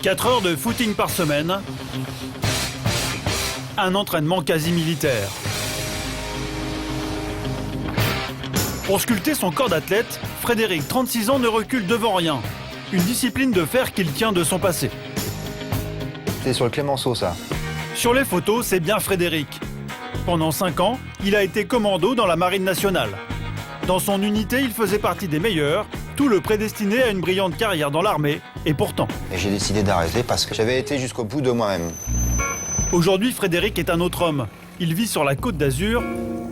4 heures de footing par semaine, un entraînement quasi militaire. Pour sculpter son corps d'athlète, Frédéric, 36 ans, ne recule devant rien. Une discipline de fer qu'il tient de son passé. C'est sur le Clémenceau, ça. Sur les photos, c'est bien Frédéric. Pendant 5 ans, il a été commando dans la Marine nationale. Dans son unité, il faisait partie des meilleurs, tout le prédestiné à une brillante carrière dans l'armée, et pourtant. Et j'ai décidé d'arrêter parce que j'avais été jusqu'au bout de moi-même. Aujourd'hui, Frédéric est un autre homme. Il vit sur la Côte d'Azur,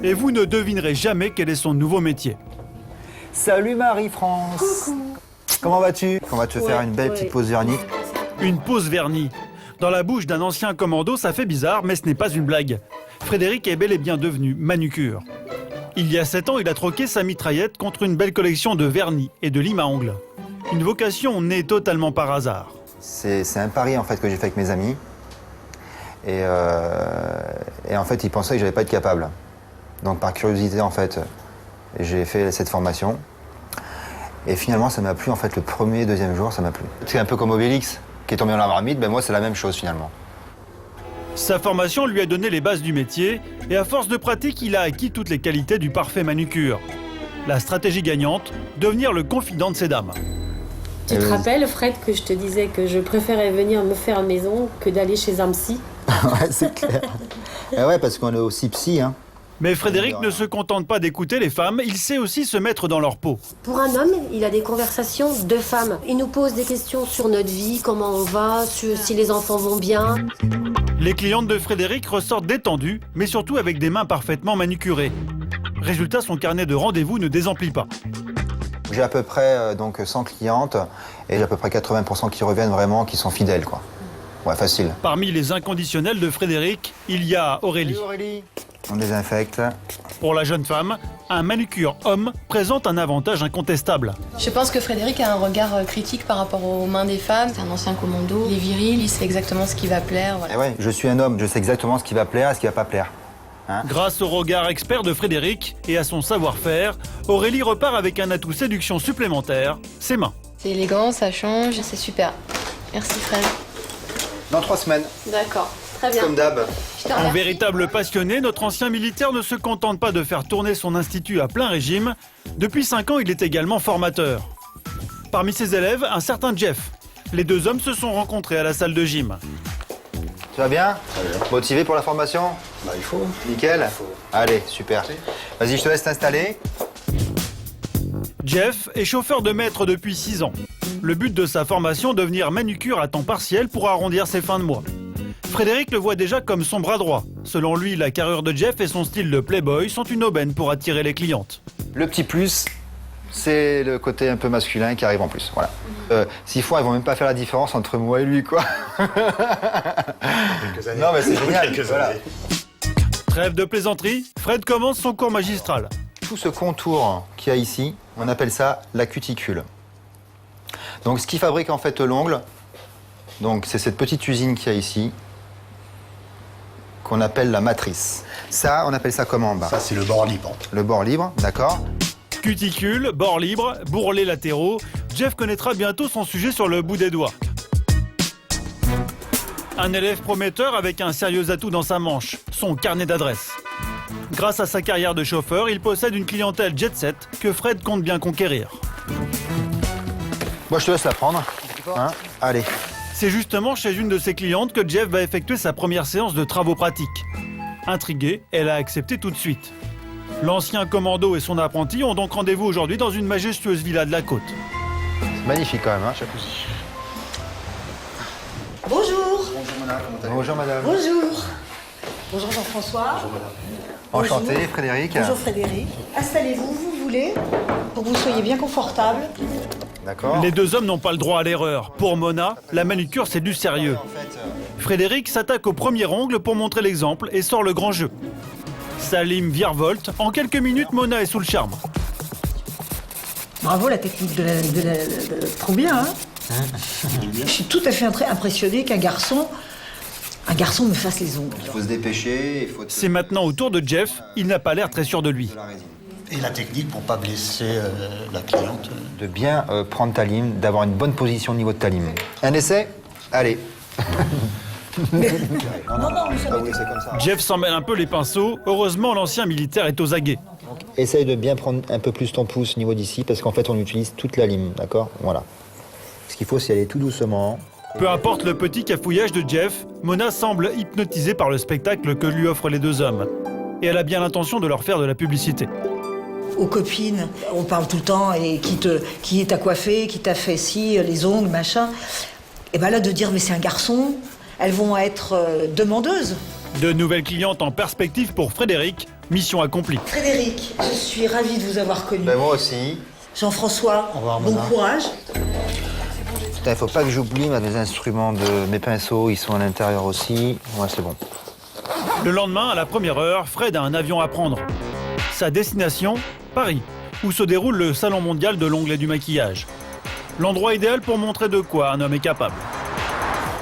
et vous ne devinerez jamais quel est son nouveau métier. Salut Marie-France. Coucou. Comment vas-tu? On va te faire une belle petite pause vernis. Une pause vernis. Dans la bouche d'un ancien commando, ça fait bizarre, mais ce n'est pas une blague. Frédéric est bel et bien devenu manucure. Il y a 7 ans, il a troqué sa mitraillette contre une belle collection de vernis et de lime à ongles. Une vocation née totalement par hasard. C'est un pari en fait que j'ai fait avec mes amis. Et en fait, ils pensaient que j'allais pas être capable. Donc par curiosité, en fait, j'ai fait cette formation. Et finalement, ça m'a plu. En fait, le premier, deuxième jour, ça m'a plu. C'est un peu comme Obélix, qui est tombé dans la marmite. Ben moi, c'est la même chose finalement. Sa formation lui a donné les bases du métier et à force de pratique, il a acquis toutes les qualités du parfait manucure. La stratégie gagnante, devenir le confident de ses dames. Tu te rappelles, Fred, que je te disais que je préférais venir me faire maison que d'aller chez un psy? Ouais, c'est clair. Et ouais, parce qu'on est aussi psy, hein. Mais Frédéric ne se contente pas d'écouter les femmes, il sait aussi se mettre dans leur peau. Pour un homme, il a des conversations de femmes. Il nous pose des questions sur notre vie, comment on va, si les enfants vont bien. Les clientes de Frédéric ressortent détendues, mais surtout avec des mains parfaitement manucurées. Résultat, son carnet de rendez-vous ne désemplit pas. J'ai à peu près donc 100 clientes et j'ai à peu près 80% qui reviennent vraiment, qui sont fidèles, quoi. Ouais, facile. Parmi les inconditionnels de Frédéric, il y a Aurélie. Salut Aurélie. On désinfecte. Pour la jeune femme, un manucure homme présente un avantage incontestable. Je pense que Frédéric a un regard critique par rapport aux mains des femmes. C'est un ancien commando, il est viril, il sait exactement ce qui va plaire. Voilà. Et ouais, je suis un homme, je sais exactement ce qui va plaire et ce qui va pas plaire. Hein? Grâce au regard expert de Frédéric et à son savoir-faire, Aurélie repart avec un atout séduction supplémentaire, ses mains. C'est élégant, ça change, c'est super. Merci Fred. Dans 3 semaines, D'accord, très bien. comme d'hab. Je te Un remercie. véritable passionné, notre ancien militaire ne se contente pas de faire tourner son institut à plein régime. Depuis 5 ans, il est également formateur. Parmi ses élèves, un certain Jeff. Les deux hommes se sont rencontrés à la salle de gym. Tu vas bien? Motivé pour la formation? Bah, il faut. Nickel. Allez, super. Vas-y, je te laisse t'installer. Jeff est chauffeur de maître depuis 6 ans. Le but de sa formation, devenir manucure à temps partiel pour arrondir ses fins de mois. Frédéric le voit déjà comme son bras droit. Selon lui, la carrure de Jeff et son style de playboy sont une aubaine pour attirer les clientes. Le petit plus, c'est le côté un peu masculin qui arrive en plus. Voilà. 6 fois, ils vont même pas faire la différence entre moi et lui, quoi. Quelques années. Non, mais c'est génial. Quelques Voilà. années. Trêve de plaisanterie, Fred commence son cours magistral. Tout ce contour qu'il y a ici, on appelle ça la cuticule. Donc, ce qui fabrique en fait l'ongle, donc c'est cette petite usine qu'il y a ici, qu'on appelle la matrice. Ça, on appelle ça comment en bas? Ça, c'est le bord libre. Le bord libre, d'accord? Cuticule, bord libre, bourrelets latéraux, Jeff connaîtra bientôt son sujet sur le bout des doigts. Un élève prometteur avec un sérieux atout dans sa manche, son carnet d'adresses. Grâce à sa carrière de chauffeur, il possède une clientèle jet-set que Fred compte bien conquérir. Moi, je te laisse la prendre. Hein? Allez. C'est justement chez une de ses clientes que Jeff va effectuer sa première séance de travaux pratiques. Intriguée, elle a accepté tout de suite. L'ancien commando et son apprenti ont donc rendez-vous aujourd'hui dans une majestueuse villa de la côte. C'est magnifique quand même, hein, jacuzzi. Bonjour. Bonjour madame. Bonjour. Bonjour Jean-François. Enchanté, Bonjour. Frédéric. Bonjour Frédéric. Installez-vous, vous voulez, pour que vous soyez bien confortable. D'accord. Les deux hommes n'ont pas le droit à l'erreur. Pour Mona, la manucure, c'est du sérieux. Frédéric s'attaque au premier ongle pour montrer l'exemple et sort le grand jeu. Sa lime virevolte. En quelques minutes, Mona est sous le charme. Bravo la technique trop bien, hein. Je suis tout à fait impressionnée qu'un garçon me fasse les ongles. Il faut se dépêcher, il faut... C'est maintenant au tour de Jeff. Il n'a pas l'air très sûr de lui. Et la technique pour pas blesser la cliente. De bien prendre ta lime, d'avoir une bonne position au niveau de ta lime. Un essai? Allez. Non, non, mais ça Ah oui, c'est comme ça. Jeff s'en mêle un peu les pinceaux. Heureusement, l'ancien militaire est aux aguets. Essaye de bien prendre un peu plus ton pouce au niveau d'ici, parce qu'en fait, on utilise toute la lime, d'accord? Voilà. Ce qu'il faut, c'est aller tout doucement. Peu importe le petit cafouillage de Jeff, Mona semble hypnotisée par le spectacle que lui offrent les deux hommes. Et elle a bien l'intention de leur faire de la publicité. Aux copines, on parle tout le temps, et qui t'a coiffé, qui t'a fait ci, les ongles, machin. Et ben là, de dire, mais c'est un garçon, elles vont être demandeuses. De nouvelles clientes en perspective pour Frédéric, mission accomplie. Frédéric, je suis ravie de vous avoir connu. Ben moi aussi. Jean-François, Au revoir, bon Mona. courage. Putain, il faut pas que j'oublie mes instruments, mes pinceaux, ils sont à l'intérieur aussi. Ouais, c'est bon. Le lendemain, à la première heure, Fred a un avion à prendre. Sa destination, Paris, où se déroule le Salon mondial de l'ongle et du maquillage. L'endroit idéal pour montrer de quoi un homme est capable.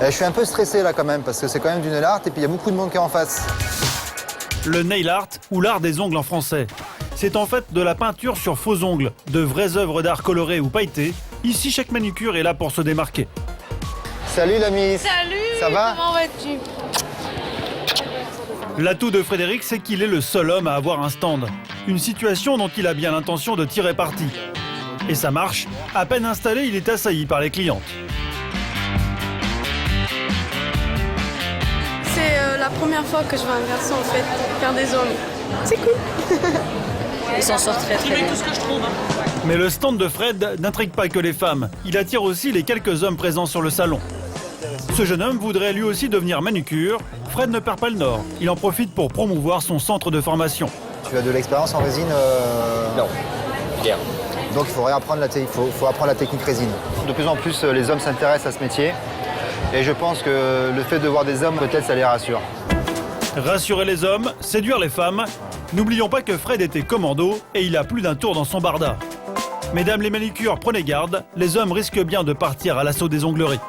Je suis un peu stressé là quand même, parce que c'est quand même du nail art et puis il y a beaucoup de monde qui est en face. Le nail art, ou l'art des ongles en français. C'est en fait de la peinture sur faux ongles, de vraies œuvres d'art colorées ou pailletées. Ici, chaque manucure est là pour se démarquer. Salut la Miss. Salut, Ça va? comment vas-tu? L'atout de Frédéric, c'est qu'il est le seul homme à avoir un stand. Une situation dont il a bien l'intention de tirer parti. Et ça marche. À peine installé, il est assailli par les clientes. C'est la première fois que je vois un garçon en fait faire des ongles. C'est cool. Il s'en sort très très bien. Mais le stand de Fred n'intrigue pas que les femmes. Il attire aussi les quelques hommes présents sur le salon. Ce jeune homme voudrait lui aussi devenir manucure. Fred ne perd pas le nord. Il en profite pour promouvoir son centre de formation. Tu as de l'expérience en résine Non, bien. Donc il faut réapprendre faut apprendre la technique résine. De plus en plus, les hommes s'intéressent à ce métier. Et je pense que le fait de voir des hommes, peut-être, ça les rassure. Rassurer les hommes, séduire les femmes. N'oublions pas que Fred était commando et il a plus d'un tour dans son barda. Mesdames les manucures, prenez garde, les hommes risquent bien de partir à l'assaut des ongleries.